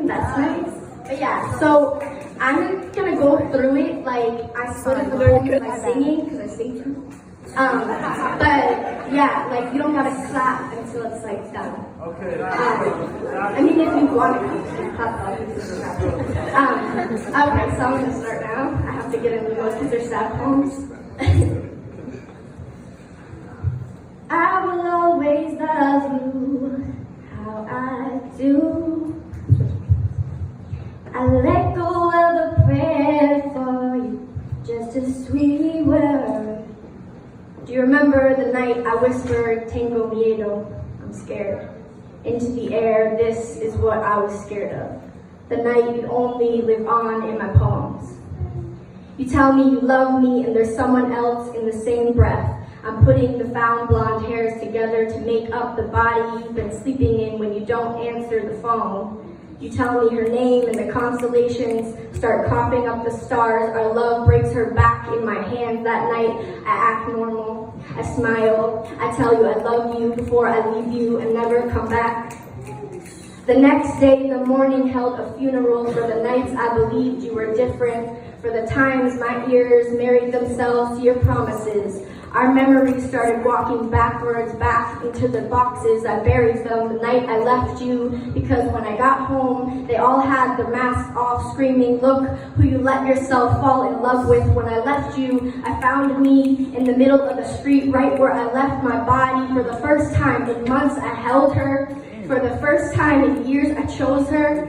That's nice. But yeah, so I'm gonna go through it like I split it through by singing, because I sing too. But yeah, like you don't gotta clap until it's like done. Okay. I mean, if you want to clap, obviously. Okay, so I'm gonna start now. I have to get into those because they're sad poems. I will always love you how I do. I let go of a prayer for you, just a sweet word. Do you remember the night I whispered, "Tengo miedo," I'm scared, into the air? This is what I was scared of. The night you'd only live on in my poems. You tell me you love me and there's someone else in the same breath. I'm putting the found blonde hairs together to make up the body you've been sleeping in when you don't answer the phone. You tell me her name and the constellations start coughing up the stars. Our love breaks her back in my hands that night. I act normal. I smile. I tell you I love you before I leave you and never come back. The next day, the morning held a funeral for the nights I believed you were different, for the times my ears married themselves to your promises. Our memories started walking backwards back into the boxes. I buried them the night I left you, because when I got home, they all had their masks off, screaming, "Look who you let yourself fall in love with." When I left you, I found me in the middle of the street, right where I left my body. For the first time in months, I held her. For the first time in years, I chose her.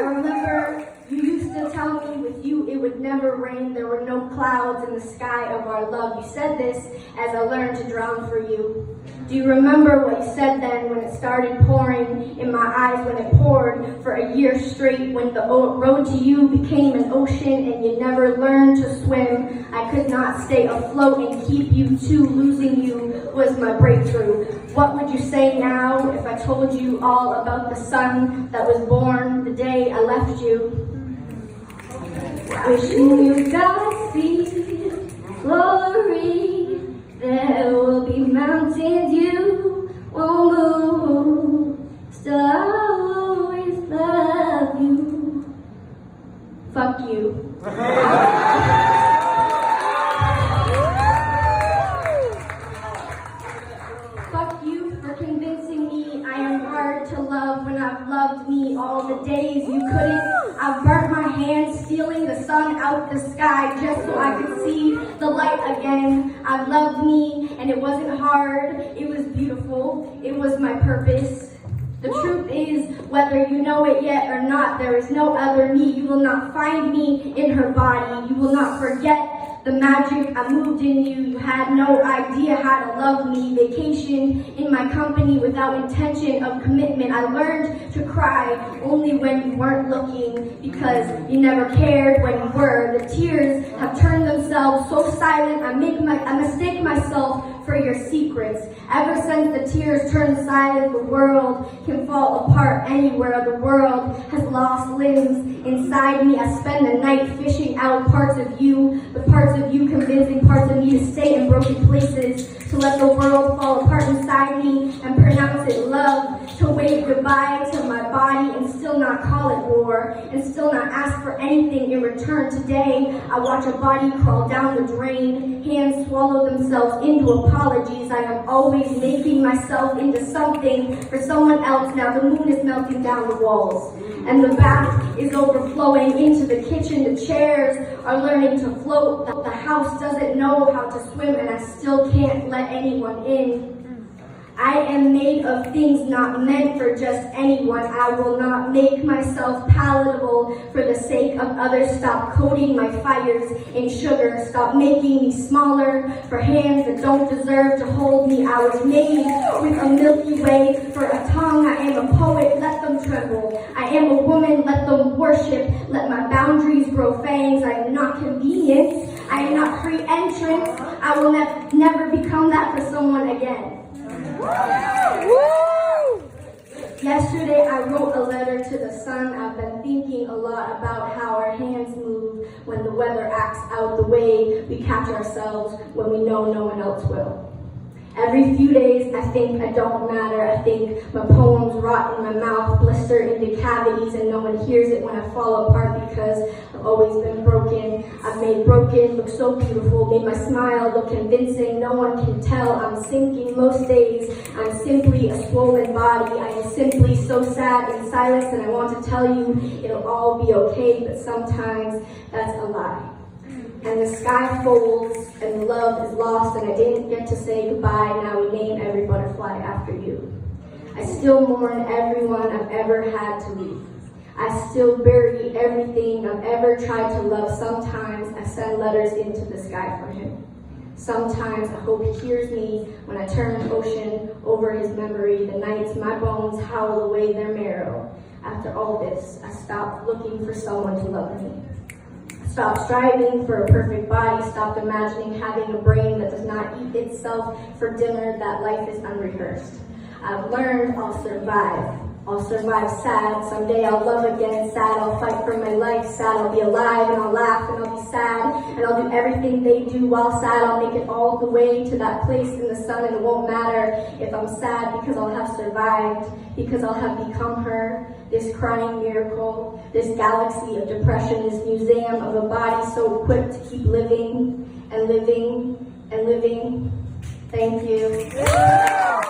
I remember you used to tell me with you it would never rain. There were no clouds in the sky of our love. You said this as I learned to drown for you. Do you remember what you said then when it started pouring in my eyes, when it poured for a year straight, when the road to you became an ocean and you never learned to swim? I could not stay afloat and keep you too. Losing you was my breakthrough. What would you say now if I told you all about the sun that was born the day I left you? Wishing you Godspeed, glory. There will be mountains you won't move. Still I'll always love you. Fuck you. Fuck you for convincing me I am hard to love when I've loved me all the days you couldn't. I've burnt my hands stealing the sun out the sky just so I could see the light again. I've loved me and it wasn't hard. It was beautiful. It was my purpose. The truth is, whether you know it yet or not, there is no other me. You will not find me in her body. You will not forget the magic I moved in you. You had no idea how to love me. Vacation in my company without intention of commitment. I learned to cry only when you weren't looking, because you never cared when you were. The tears have turned themselves so silent. I mistake myself for your secrets. Ever since the tears turned silent, the world can fall apart anywhere. The world has lost limbs inside me. I spend the night fishing out parts of you, the parts of you convincing parts of me to stay in broken places, to let the world fall apart inside me and pronounce it love, to wave goodbye to my body and still not call it war, and still not ask for anything in return. Today, I watch a body crawl down the drain, hands swallow themselves into apologies. I am always making myself into something for someone else. Now the moon is melting down the walls, and the bath is overflowing into the kitchen. The chairs are learning to float. The house doesn't know how to swim, and I still can't let anyone in. I am made of things not meant for just anyone. I will not make myself palatable for the sake of others. Stop coating my fires in sugar. Stop making me smaller for hands that don't deserve to hold me. I was made with a Milky Way for a tongue. I am a poet, let them tremble. I am a woman, let them worship. Let my boundaries grow fangs. I am not convenient. I am not free entrance. I will never become that for someone again. Yesterday I wrote a letter to the sun. I've been thinking a lot about how our hands move when the weather acts out, the way we catch ourselves when we know no one else will. Every few days, I think I don't matter. I think my poems rot in my mouth, blister into cavities, and no one hears it when I fall apart because I've always been broken. I've made broken look so beautiful, made my smile look convincing. No one can tell I'm sinking most days. I'm simply a swollen body. I am simply so sad in silence, and I want to tell you it'll all be okay, but sometimes that's a lie. And the sky folds, and the love is lost, and I didn't get to say goodbye. Now we name every butterfly after you. I still mourn everyone I've ever had to leave. I still bury everything I've ever tried to love. Sometimes I send letters into the sky for him. Sometimes I hope he hears me when I turn an ocean over his memory. The nights my bones howl away their marrow. After all this, I stopped looking for someone to love me. Stop striving for a perfect body. Stop imagining having a brain that does not eat itself for dinner, that life is unrehearsed. I've learned I'll survive. I'll survive sad. Someday I'll love again. Sad, I'll fight for my life. Sad, I'll be alive, and I'll laugh, and I'll be sad. And I'll do everything they do while sad. I'll make it all the way to that place in the sun, and it won't matter if I'm sad, because I'll have survived, because I'll have become her. This crying miracle, this galaxy of depression, this museum of a body so equipped to keep living and living and living. Thank you.